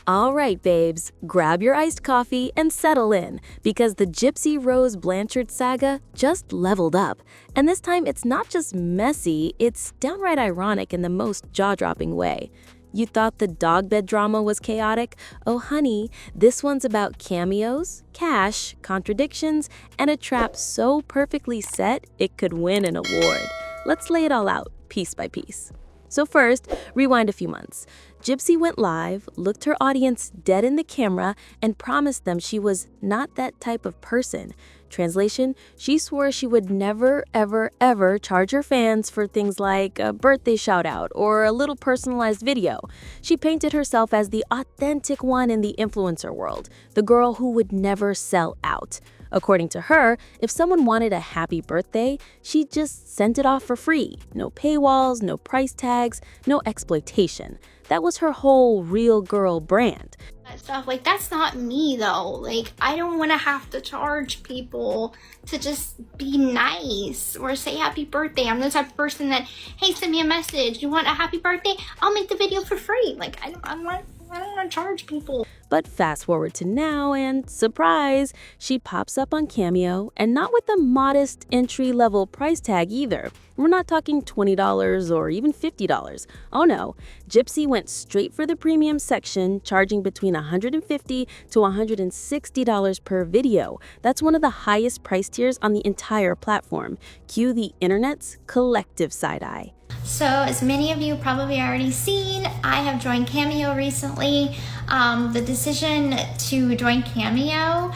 All right, babes, grab your iced coffee and settle in, because the Gypsy Rose Blanchard saga just leveled up. And this time it's not just messy, it's downright ironic in the most jaw-dropping way. You thought the dog bed drama was chaotic? Oh honey, this one's about cameos, cash, contradictions, and a trap so perfectly set it could win an award. Let's lay it all out, piece by piece. So first, rewind a few months. Gypsy went live, looked her audience dead in the camera, and promised them she was not that type of person. Translation, she swore she would never, ever, ever charge her fans for things like a birthday shout-out or a little personalized video. She painted herself as the authentic one in the influencer world, the girl who would never sell out. According to her, if someone wanted a happy birthday, she just sent it off for free. No paywalls, no price tags, no exploitation. That was her whole real girl brand. Stuff like that's not me though. Like, I don't want to have to charge people to just be nice or say happy birthday. I'm the type of person that, hey, send me a message. You want a happy birthday? I'll make the video for free. Like, I don't want to charge people. But fast forward to now and surprise, she pops up on Cameo, and not with a modest entry-level price tag either. We're not talking $20 or even $50. Oh no, Gypsy went straight for the premium section, charging between $150 to $160 per video. That's one of the highest price tiers on the entire platform. Cue the internet's collective side-eye. So as many of you probably already seen, I have joined Cameo recently. The decision to join Cameo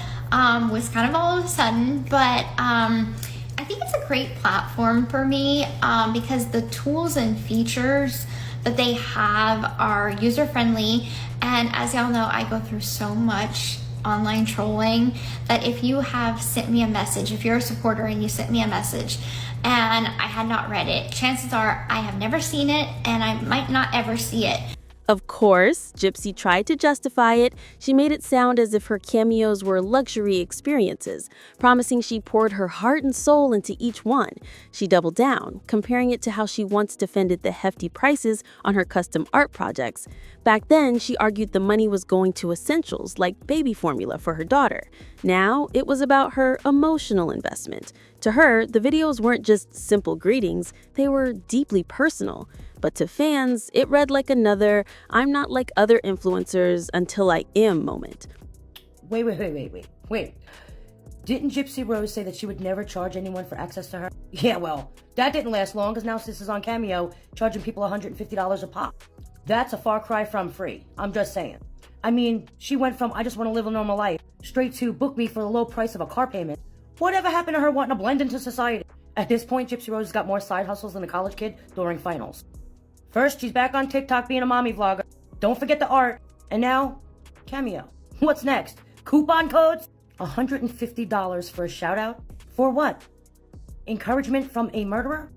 was kind of all of a sudden, but I think it's a great platform for me because the tools and features that they have are user-friendly. And as y'all know, I go through so much online trolling that if you have sent me a message, if you're a supporter and you sent me a message and I had not read it, chances are I have never seen it and I might not ever see it. Of course, Gypsy tried to justify it. She made it sound as if her cameos were luxury experiences, promising she poured her heart and soul into each one. She doubled down, comparing it to how she once defended the hefty prices on her custom art projects. Back then, she argued the money was going to essentials like baby formula for her daughter. Now, it was about her emotional investment. To her, the videos weren't just simple greetings, they were deeply personal. But to fans, it read like another "I'm not like other influencers until I am" moment. Wait. Didn't Gypsy Rose say that she would never charge anyone for access to her? Yeah, well, that didn't last long because now Sis is on Cameo charging people $150 a pop. That's a far cry from free. I'm just saying. I mean, she went from "I just want to live a normal life" straight to "book me for the low price of a car payment." Whatever happened to her wanting to blend into society? At this point, Gypsy Rose has got more side hustles than a college kid during finals. First, she's back on TikTok being a mommy vlogger. Don't forget the art. And now, Cameo. What's next? Coupon codes? $150 for a shout out? For what? Encouragement from a murderer?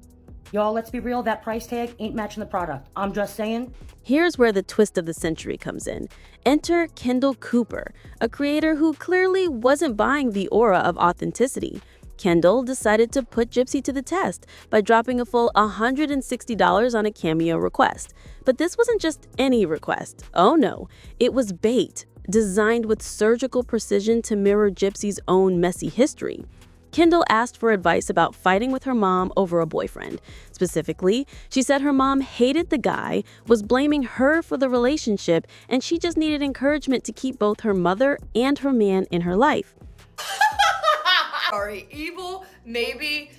Y'all, let's be real, that price tag ain't matching the product. I'm just saying. Here's where the twist of the century comes in. Enter Kendall Cooper, a creator who clearly wasn't buying the aura of authenticity. Kendall decided to put Gypsy to the test by dropping a full $160 on a Cameo request. But this wasn't just any request. Oh no, it was bait, designed with surgical precision to mirror Gypsy's own messy history. Kendall asked for advice about fighting with her mom over a boyfriend. Specifically, she said her mom hated the guy, was blaming her for the relationship, and she just needed encouragement to keep both her mother and her man in her life. Sorry, evil, maybe,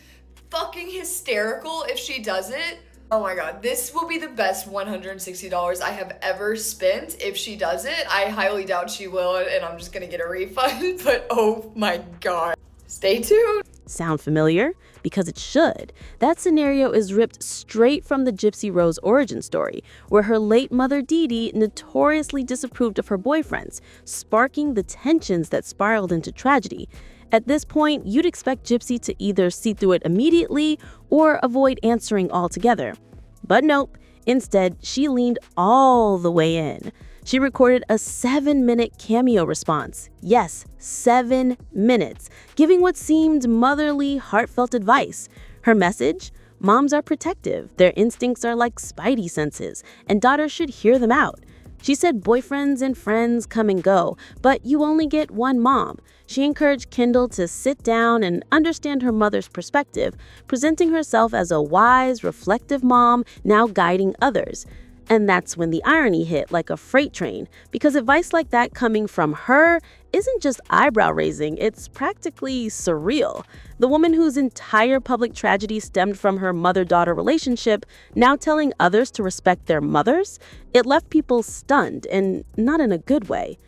fucking hysterical if she does it. Oh my god, this will be the best $160 I have ever spent if she does it. I highly doubt she will, and I'm just gonna get a refund, but oh my god. Stay tuned. Sound familiar? Because it should. That scenario is ripped straight from the Gypsy Rose origin story, where her late mother Dee Dee notoriously disapproved of her boyfriends, sparking the tensions that spiraled into tragedy. At this point, you'd expect Gypsy to either see through it immediately or avoid answering altogether. But nope, instead, she leaned all the way in. She recorded a 7-minute Cameo response. Yes, 7 minutes, giving what seemed motherly, heartfelt advice. Her message? Moms are protective, their instincts are like spidey senses, and daughters should hear them out. She said boyfriends and friends come and go, but you only get one mom. She encouraged Kendall to sit down and understand her mother's perspective, presenting herself as a wise, reflective mom now guiding others. And that's when the irony hit like a freight train, because advice like that coming from her isn't just eyebrow-raising, it's practically surreal. The woman whose entire public tragedy stemmed from her mother-daughter relationship now telling others to respect their mothers? It left people stunned, and not in a good way.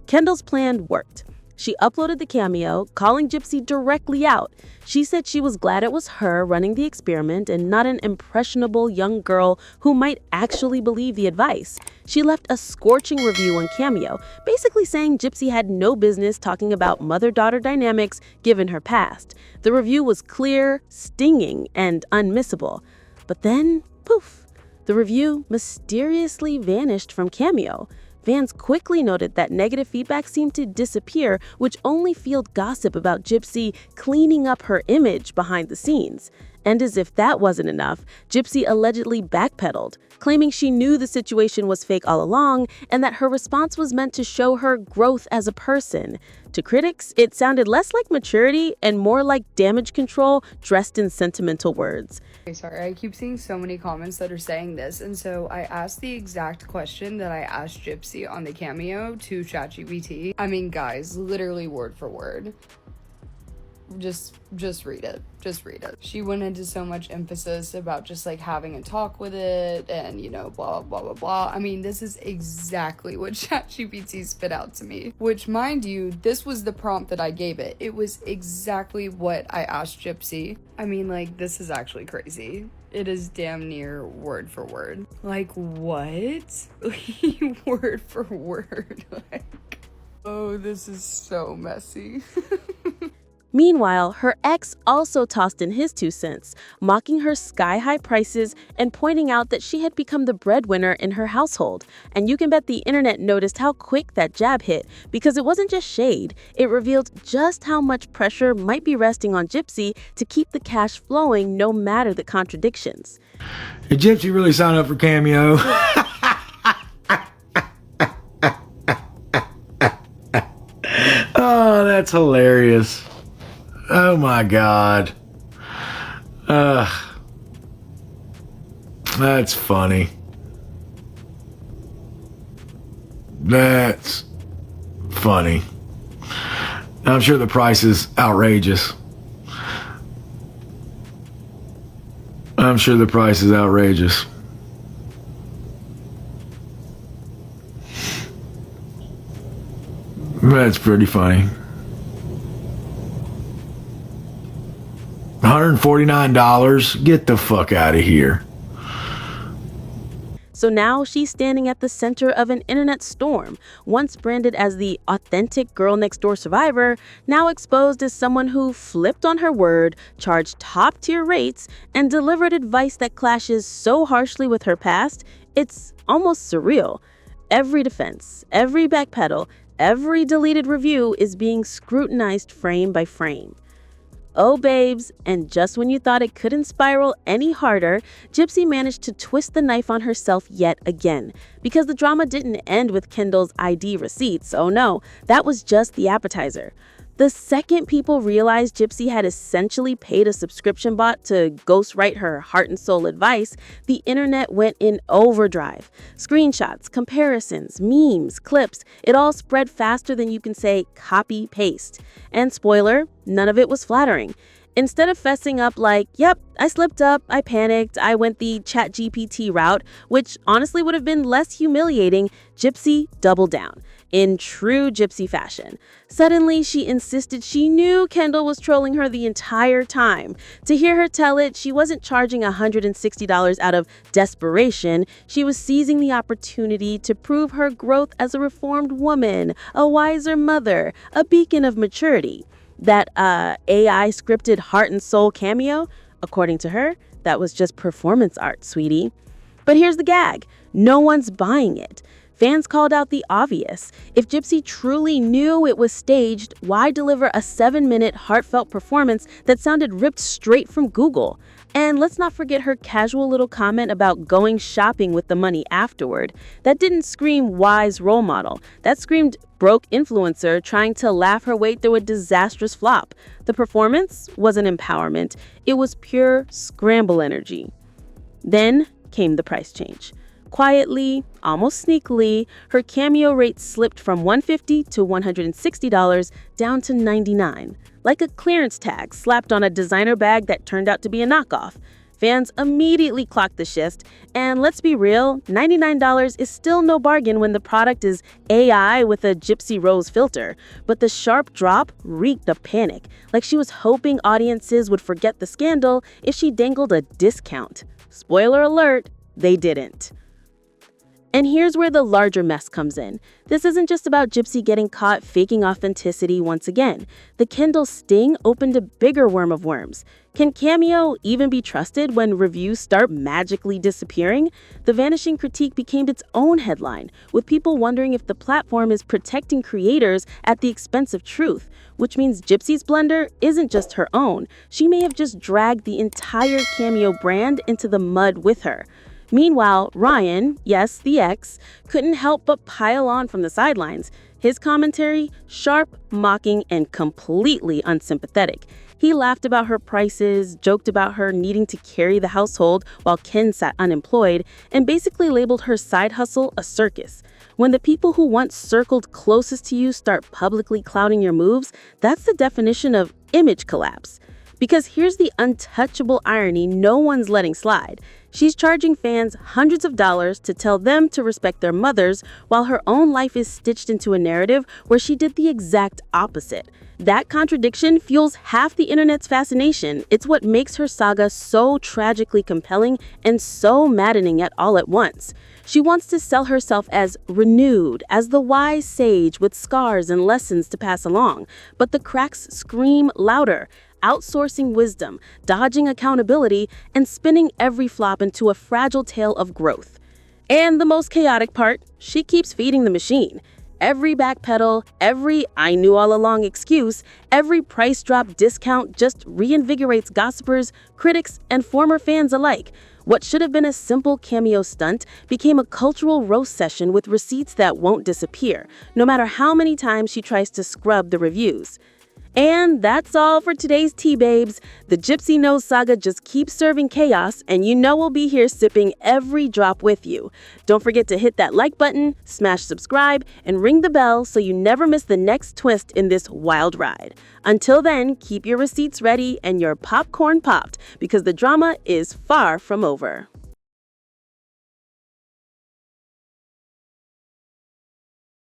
Kendall's plan worked. She uploaded the Cameo, calling Gypsy directly out. She said she was glad it was her running the experiment and not an impressionable young girl who might actually believe the advice. She left a scorching review on Cameo, basically saying Gypsy had no business talking about mother-daughter dynamics given her past. The review was clear, stinging, and unmissable. But then, poof, the review mysteriously vanished from Cameo. Fans quickly noted that negative feedback seemed to disappear, which only fueled gossip about Gypsy cleaning up her image behind the scenes. And as if that wasn't enough, Gypsy allegedly backpedaled, claiming she knew the situation was fake all along and that her response was meant to show her growth as a person. To critics, it sounded less like maturity and more like damage control dressed in sentimental words. Sorry, I keep seeing so many comments that are saying this, and so I asked the exact question that I asked Gypsy on the Cameo to ChatGPT. I mean, guys, literally word for word. Just read it. Just read it. She went into so much emphasis about just like having a talk with it and, you know, blah, blah, blah, blah. I mean, this is exactly what ChatGPT spit out to me, which, mind you, this was the prompt that I gave it. It was exactly what I asked Gypsy. I mean, like, this is actually crazy. It is damn near word for word. Like, what? Word for word. Like, oh, this is so messy. Meanwhile, her ex also tossed in his 2 cents, mocking her sky-high prices and pointing out that she had become the breadwinner in her household. And you can bet the internet noticed how quick that jab hit, because it wasn't just shade, it revealed just how much pressure might be resting on Gypsy to keep the cash flowing no matter the contradictions. Did Gypsy really sign up for Cameo? Oh, that's hilarious. Oh my God. That's funny. That's funny. I'm sure the price is outrageous. I'm sure the price is outrageous. That's pretty funny. $149? Get the fuck out of here. So now she's standing at the center of an internet storm, once branded as the authentic girl next door survivor, now exposed as someone who flipped on her word, charged top-tier rates, and delivered advice that clashes so harshly with her past, it's almost surreal. Every defense, every backpedal, every deleted review is being scrutinized frame by frame. Oh, babes, and just when you thought it couldn't spiral any harder, Gypsy managed to twist the knife on herself yet again. Because the drama didn't end with Kendall's ID receipts, oh no, that was just the appetizer. The second people realized Gypsy had essentially paid a subscription bot to ghostwrite her heart and soul advice, the internet went in overdrive. Screenshots, comparisons, memes, clips, it all spread faster than you can say copy-paste. And spoiler, none of it was flattering. Instead of fessing up like, yep, I slipped up, I panicked, I went the ChatGPT route, which honestly would have been less humiliating, Gypsy doubled down. In true Gypsy fashion. Suddenly, she insisted she knew Kendall was trolling her the entire time. To hear her tell it, she wasn't charging $160 out of desperation. She was seizing the opportunity to prove her growth as a reformed woman, a wiser mother, a beacon of maturity. That AI scripted heart and soul cameo, according to her, that was just performance art, sweetie. But here's the gag. No one's buying it. Fans called out the obvious. If Gypsy truly knew it was staged, why deliver a 7-minute heartfelt performance that sounded ripped straight from Google? And let's not forget her casual little comment about going shopping with the money afterward. That didn't scream wise role model. That screamed broke influencer trying to laugh her way through a disastrous flop. The performance wasn't empowerment. It was pure scramble energy. Then came the price change. Quietly, almost sneakily, her Cameo rate slipped from $150 to $160 down to $99, like a clearance tag slapped on a designer bag that turned out to be a knockoff. Fans immediately clocked the shift, and let's be real, $99 is still no bargain when the product is AI with a Gypsy Rose filter. But the sharp drop reeked of panic, like she was hoping audiences would forget the scandal if she dangled a discount. Spoiler alert, they didn't. And here's where the larger mess comes in. This isn't just about Gypsy getting caught faking authenticity once again. The Kendall sting opened a bigger worm of worms. Can Cameo even be trusted when reviews start magically disappearing? The vanishing critique became its own headline, with people wondering if the platform is protecting creators at the expense of truth, which means Gypsy's blunder isn't just her own. She may have just dragged the entire Cameo brand into the mud with her. Meanwhile, Ryan, yes, the ex, couldn't help but pile on from the sidelines. His commentary, sharp, mocking, and completely unsympathetic. He laughed about her prices, joked about her needing to carry the household while Ken sat unemployed, and basically labeled her side hustle a circus. When the people who once circled closest to you start publicly clouding your moves, that's the definition of image collapse. Because here's the untouchable irony no one's letting slide. She's charging fans hundreds of dollars to tell them to respect their mothers, while her own life is stitched into a narrative where she did the exact opposite. That contradiction fuels half the internet's fascination. It's what makes her saga so tragically compelling and so maddening all at once. She wants to sell herself as renewed, as the wise sage with scars and lessons to pass along, but the cracks scream louder. Outsourcing wisdom, dodging accountability, and spinning every flop into a fragile tale of growth. And the most chaotic part, she keeps feeding the machine. Every backpedal, every I knew all along excuse, every price drop discount just reinvigorates gossipers, critics, and former fans alike. What should have been a simple Cameo stunt became a cultural roast session with receipts that won't disappear, no matter how many times she tries to scrub the reviews. And that's all for today's tea, babes. The Gypsy Nose saga just keeps serving chaos, and you know we'll be here sipping every drop with you. Don't forget to hit that like button, smash subscribe, and ring the bell so you never miss the next twist in this wild ride. Until then, keep your receipts ready and your popcorn popped, because the drama is far from over.